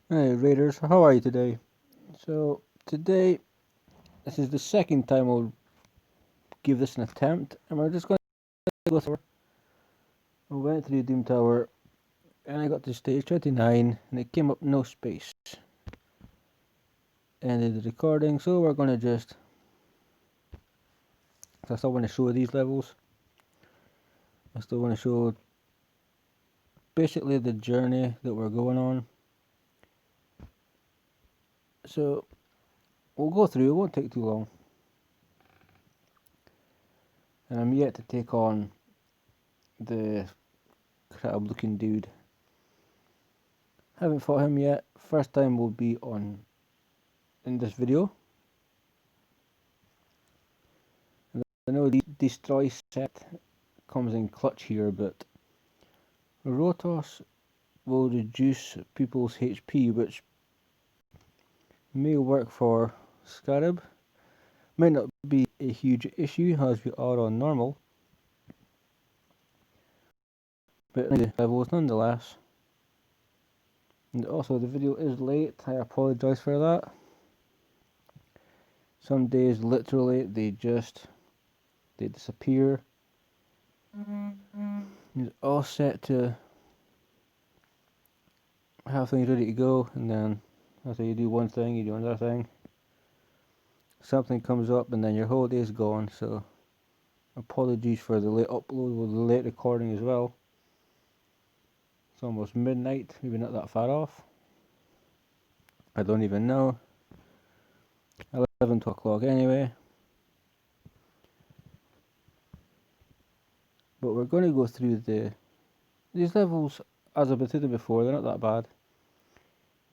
Hey Raiders, how are you today? So today, this is the second time I'll give this an attempt, and we're just going to go through. I went through Doom Tower, and I got to stage 29, and it came up no space. Ended the recording, so we're going to just. I still want to show these levels. I still want to show basically the journey that we're going on. So we'll go through. It won't take too long. And I'm yet to take on the crab-looking dude. Haven't fought him yet. First time will be on in this video. I know the destroy set comes in clutch here, but Rotos will reduce people's HP, which may work for Scarab. Might not be a huge issue as we are on normal, but levels nonetheless. And also the video is late, I apologise for that. Some days literally they disappear. It's all set to have things ready to go, and then after you do one thing, you do another thing. Something comes up and then your whole day is gone, so apologies for the late upload or the late recording as well. It's almost midnight, maybe not that far off. I don't even know. 11 o'clock anyway. But we're going to go through these levels as I've been through them before. They're not that bad.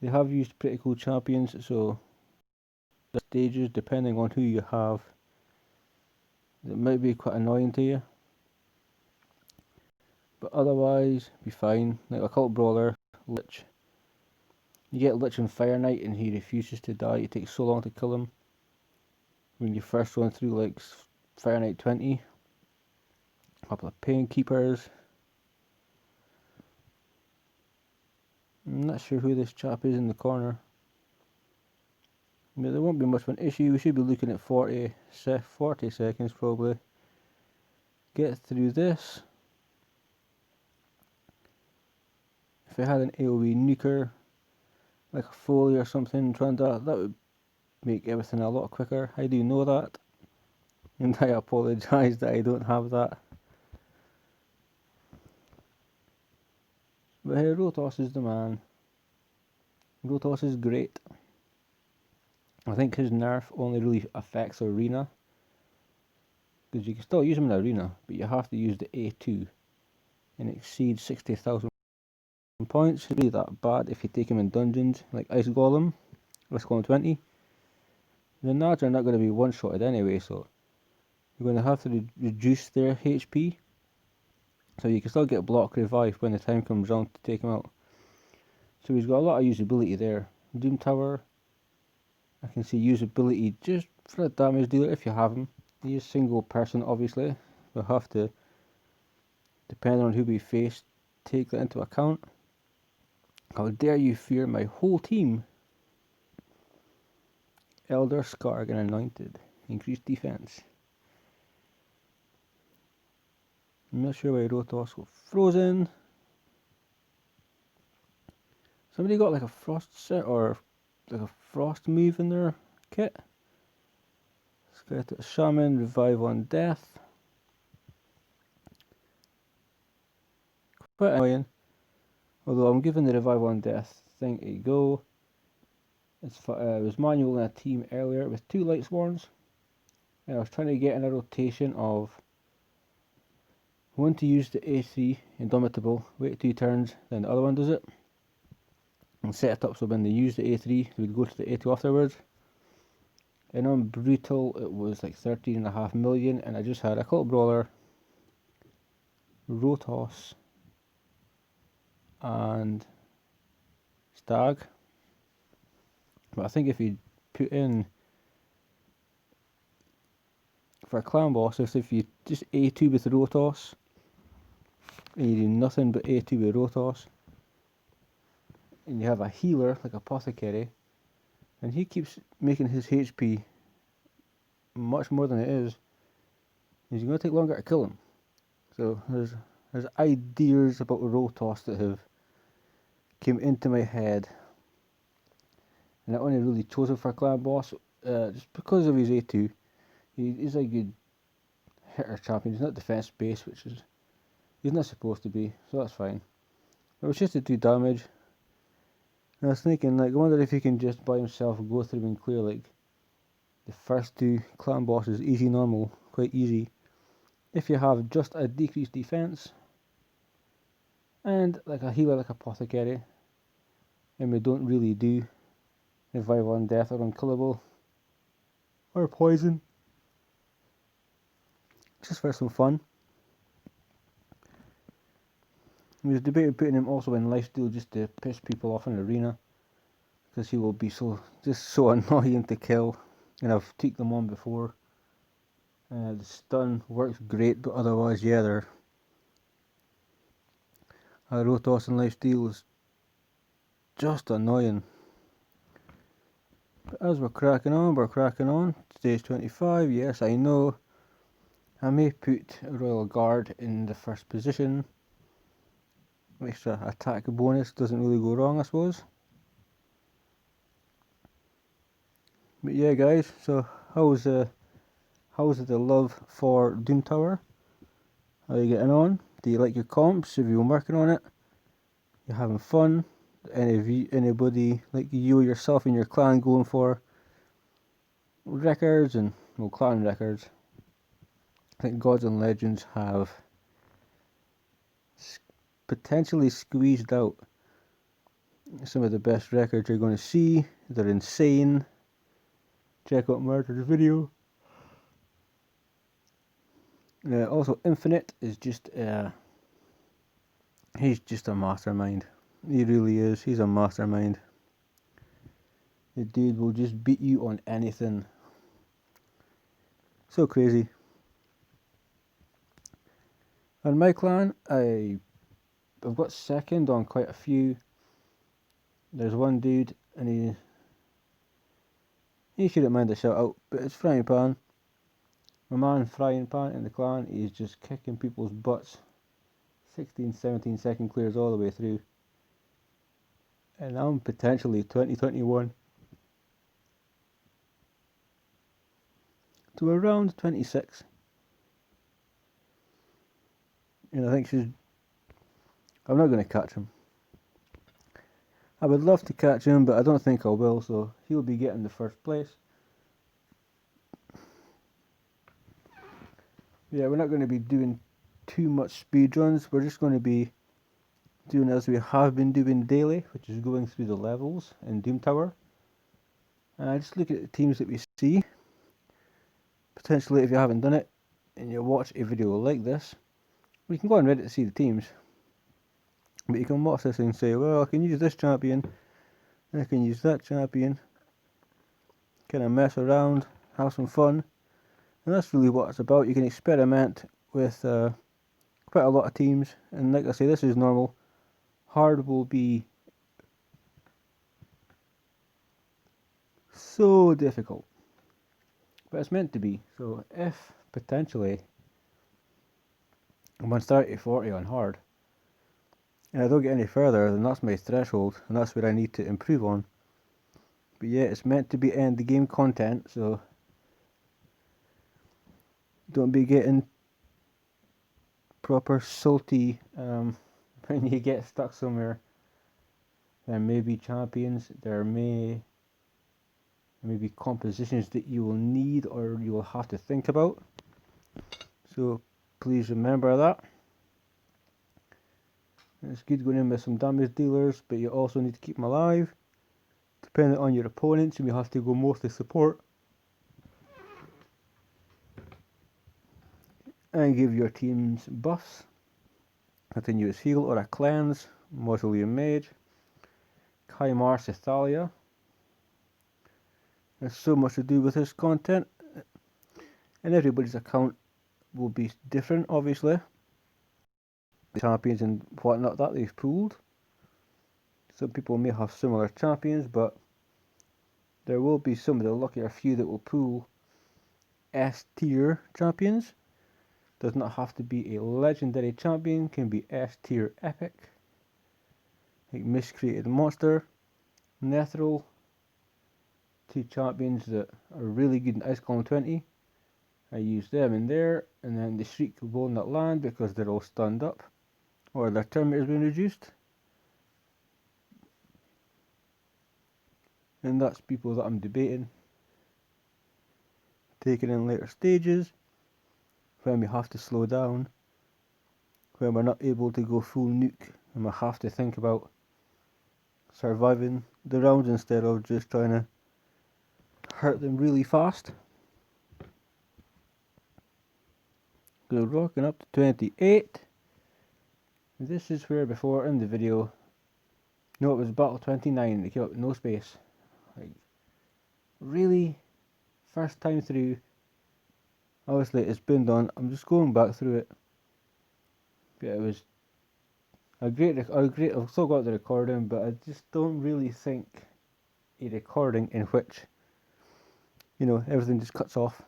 They have used pretty cool champions, so the stages, depending on who you have, it might be quite annoying to you. But otherwise, be fine. Like a cult brawler, Lich. You get Lich and Fire Knight and he refuses to die. It takes so long to kill him. When you first run through like Fire Knight 20. A couple of Pain Keepers. I'm not sure who this chap is in the corner. But there won't be much of an issue. We should be looking at 40 seconds probably. Get through this. If I had an AoE nuker, like a Foley or something, that would make everything a lot quicker. I do know that. And I apologise that I don't have that. But hey, Rotos is the man. Rotos is great. I think his nerf only really affects Arena. Because you can still use him in Arena, but you have to use the A2. And it exceeds 60,000 points. It's really that bad if you take him in dungeons, like Ice Golem 20. The Nads are not going to be one-shotted anyway, so you're going to have to reduce their HP. So you can still get block revive when the time comes round to take him out. So he's got a lot of usability there. Doom Tower, I can see usability just for a damage dealer if you have him. He is single person obviously. We'll have to, depending on who we face, take that into account. How dare you fear my whole team? Elder, Scarg and Anointed. Increased defense. I'm not sure why Rotos got frozen. Somebody got like a frost set or like a frost move in their kit. Skeleton Shaman, revive on death. Quite annoying. Although I'm giving the revive on death thing a go. It was manual in a team earlier with 2 light swarms. And I was trying to get in a rotation of one to use the A3 Indomitable, wait 2 turns, then the other one does it. And set it up so when they use the A3, we'd go to the A2 afterwards. And on Brutal, it was like 13.5 million, and I just had a Cult Brawler, Rotos, and Stag. But I think if you put in for a clan boss, if you just A2 with Rotos, and you do nothing but A2 with Rotos, and you have a healer like Apothecary, and he keeps making his HP much more than it is, you're going to take longer to kill him. So there's ideas about Rotos that have came into my head, and I only really chose him for clan boss just because of his A2. He's a good hitter champion. He's not defense based, which is he's not supposed to be, so that's fine. It was just to do damage. And I was thinking, like, I wonder if he can just by himself go through and clear like the first two clan bosses, easy, normal, quite easy. If you have just a decreased defense and like a healer like Apothecary, and we don't really do revival on death or unkillable or poison, just for some fun. We was debating putting him also in lifesteal just to piss people off in arena, because he will be so annoying to kill, and I've tweaked them on before. The stun works great, but otherwise, yeah, they're Rotos and lifesteal is just annoying. But as we're cracking on. Stage 25, yes, I know. I may put a Royal Guard in the first position. Extra attack bonus doesn't really go wrong, I suppose. But yeah, guys, so how's the love for Doom Tower? How are you getting on? Do you like your comps? Have you been working on it? You having fun? Anybody like you yourself and your clan going for records and clan records? I think Gods and Legends have potentially squeezed out some of the best records you're going to see. They're insane. Check out Murder's video. Also, Infinite is just he's just a mastermind. He really is. He's a mastermind. The dude will just beat you on anything. So crazy. On my clan, I've got second on quite a few. There's one dude, and he shouldn't mind a shout out, but it's Frying Pan. My man Frying Pan in the clan is just kicking people's butts. 16, 17 second clears all the way through. And I'm potentially 2021 to around 26. And I think I'm not going to catch him. I would love to catch him, but I don't think I will, so he'll be getting the first place. Yeah, we're not going to be doing too much speed runs. We're just going to be doing as we have been doing daily, which is going through the levels in Doom Tower. Just look at the teams that we see. Potentially, if you haven't done it and you watch a video like this, you can go on Reddit to see the teams. But you can watch this and say, well, I can use this champion, and I can use that champion. Kind of mess around, have some fun. And that's really what it's about. You can experiment with quite a lot of teams. And like I say, this is normal. Hard will be so difficult. But it's meant to be. So if potentially I'm on 30-40 on hard, and I don't get any further, then that's my threshold, and that's where I need to improve on. But yeah, it's meant to be end the game content, so don't be getting proper salty when you get stuck somewhere. There may be champions, there may be compositions that you will need or you will have to think about. So please remember that. It's good going in with some damage dealers, but you also need to keep them alive. Depending on your opponents, you may have to go mostly support. And give your teams buffs. Continuous heal or a cleanse. Mausoleum Mage. Kymar Cythalia. There's so much to do with this content. And everybody's account will be different, obviously. The champions and whatnot that they've pulled. Some people may have similar champions, but there will be some of the luckier few that will pull S tier champions. Does not have to be a legendary champion, can be S tier epic. Like Miscreated Monster, Nethril, two champions that are really good in Ice Column 20. I use them in there, and then the Shriek will not land because they're all stunned up, or their turn has been reduced. And that's people that I'm debating taking in later stages, when we have to slow down, when we're not able to go full nuke, and we have to think about surviving the rounds instead of just trying to hurt them really fast. So rocking up to 28. This is where before in the video, no, it was battle 29, they came up with no space. Like, really? First time through. Obviously it's been done, I'm just going back through it. Yeah, it was I've still got the recording, but I just don't really think a recording in which, you know, everything just cuts off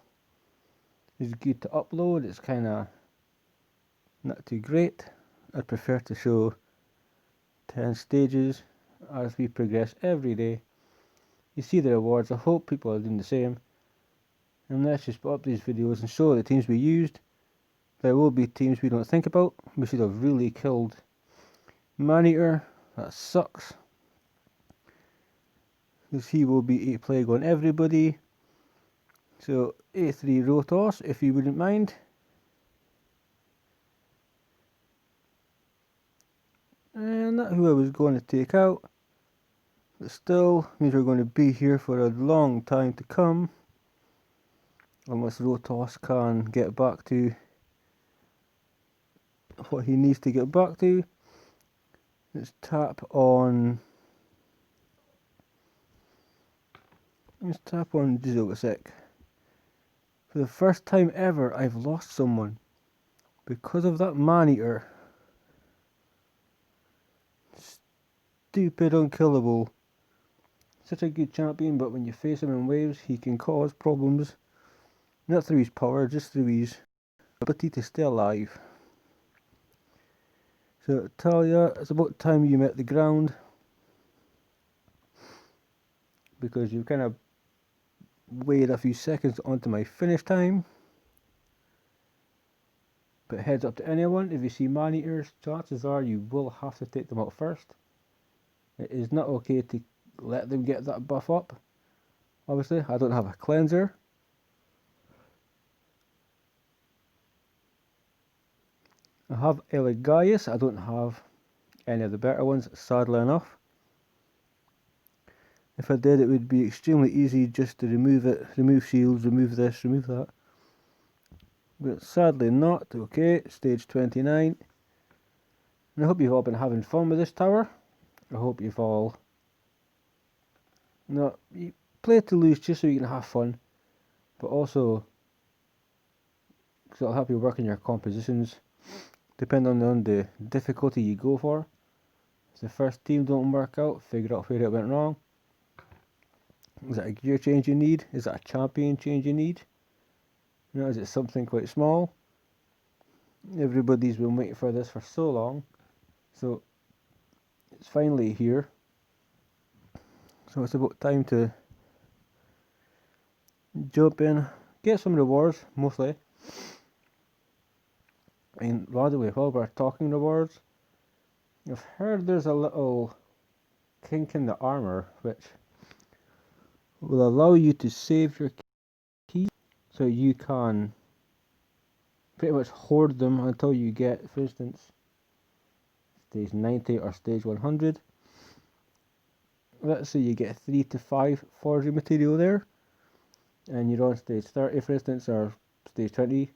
is good to upload. It's kind of not too great. I'd prefer to show 10 stages as we progress every day. You see the rewards. I hope people are doing the same. And let's just put up these videos and show the teams we used. There will be teams we don't think about. We should have really killed Maneater. That sucks. Because he will be a plague on everybody. So A3 row toss, if you wouldn't mind. And that's who I was going to take out. But still means we're going to be here for a long time to come. Unless Rotos can get back to what he needs to get back to. Let's tap on Vilisink. For the first time ever, I've lost someone because of that Maneater. Stupid, unkillable. Such a good champion, but when you face him in waves, he can cause problems. Not through his power, just through his ability to stay alive. So Talia, it's about time you met the ground, because you've kind of waited a few seconds onto my finish time. But heads up to anyone, if you see Maneaters, chances are you will have to take them out first. It is not okay to let them get that buff up. Obviously, I don't have a cleanser. I have Eligaius, I don't have any of the better ones, sadly enough. If I did, it would be extremely easy just to remove it, remove shields, remove this, remove that. But sadly not. Okay, stage 29. And I hope you've all been having fun with this tower. I hope you've all... No, you play to lose just so you can have fun. But also, because it'll help you work in your compositions. Depending on the difficulty you go for. If the first team don't work out, figure out where it went wrong. Is that a gear change you need? Is that a champion change you need? You know, is it something quite small? Everybody's been waiting for this for so long. So, it's finally here. So it's about time to jump in, get some rewards, mostly. And by the way, while we're talking rewards, I've heard there's a little kink in the armor which will allow you to save your keys, so you can pretty much hoard them until you get, for instance, stage 90 or stage 100. Let's say you get 3 to 5 forging material there, and you're on stage 30 for instance, or stage 20,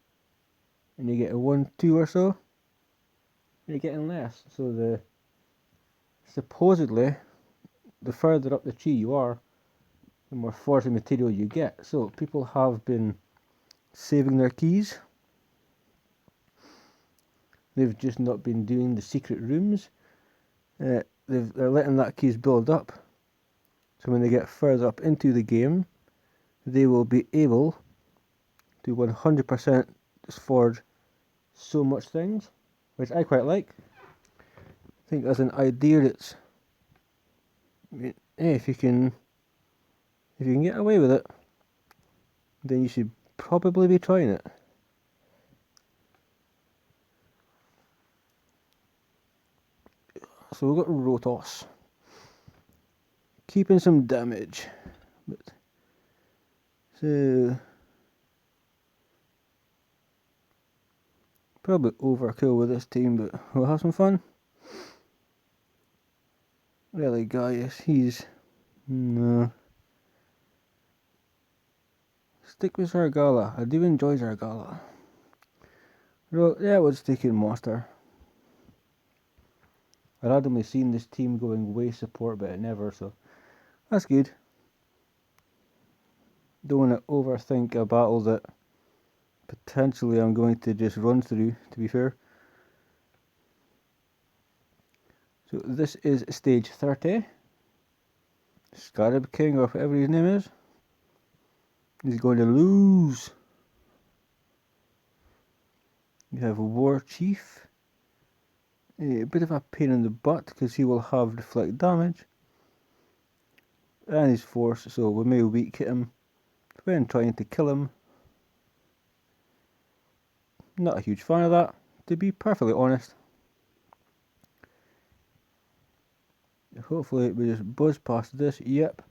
and you get a 1, 2 or so, you're getting less. So supposedly the further up the tree you are, the more forging material you get. So people have been saving their keys. They've just not been doing the secret rooms. they're letting that keys build up. So when they get further up into the game, they will be able to 100% just forge so much things, which I quite like. I think as an idea, it's, hey, if you can get away with it, then you should probably be trying it. So we've got Rotos, keeping some damage, but so probably overkill with this team, but we'll have some fun. Really, Gaius, he's no. Stick with Zargala. I do enjoy Zargala. Yeah, we'll just take in Monster. I'd randomly seen this team going way support, but it never, so that's good. Don't want to overthink a battle that potentially I'm going to just run through, to be fair. So this is stage 30. Scarab King, or whatever his name is. He's going to lose. You have War Chief. A bit of a pain in the butt because he will have deflect damage. And his force, so we may weak hit him when trying to kill him. Not a huge fan of that, to be perfectly honest. Hopefully we just buzz past this. Yep.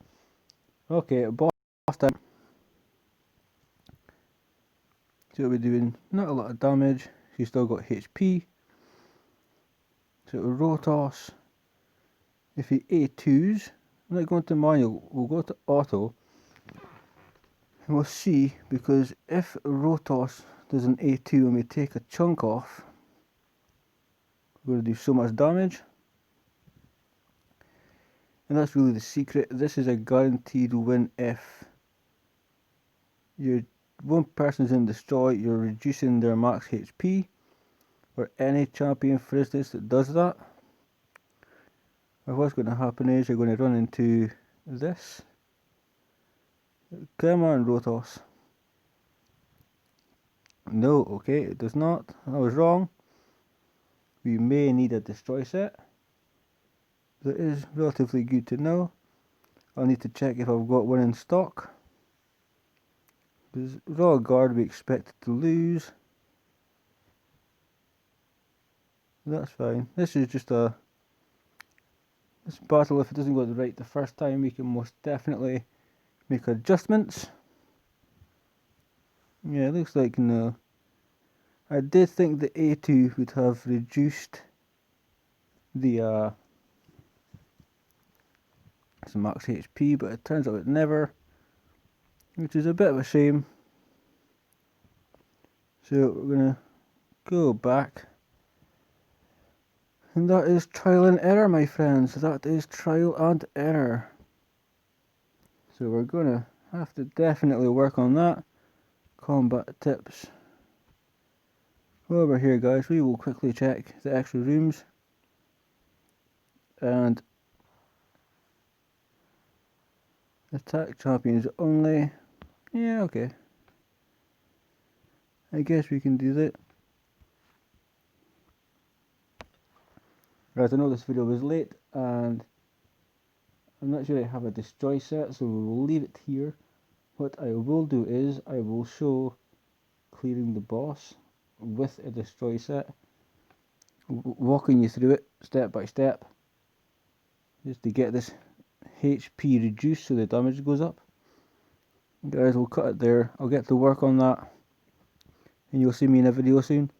Okay, boss time. So we're doing not a lot of damage. She's still got HP. So Rotos. If he A2s, I'm not going to manual, we'll go to auto. And we'll see, because if Rotos does an A2 and we take a chunk off, we're going to do so much damage. And that's really the secret. This is a guaranteed win if one person's in destroy, you're reducing their max HP, or any champion, for instance, that does that. Or what's going to happen is you're going to run into this. Come on, Rotos. No, okay, it does not. I was wrong. We may need a destroy set. That is relatively good to know. I'll need to check if I've got one in stock. Because Royal Guard we expected to lose. That's fine. This is just this battle, if it doesn't go right the first time, we can most definitely make adjustments. Yeah, it looks like no. I did think the A2 would have reduced the some max HP, but it turns out it never, which is a bit of a shame. So we're gonna go back, and that is trial and error, my friends. That is trial and error. So we're gonna have to definitely work on that. Combat tips. While we're here, guys, we will quickly check the extra rooms. And attack champions only. Yeah, okay. I guess we can do that. Right, I know this video was late, and I'm not sure I have a destroy set, so we will leave it here. What I will do is, I will show clearing the boss with a destroy set, walking you through it step by step, just to get this HP reduced so the damage goes up. Guys, we'll cut it there. I'll get to work on that, and you'll see me in a video soon.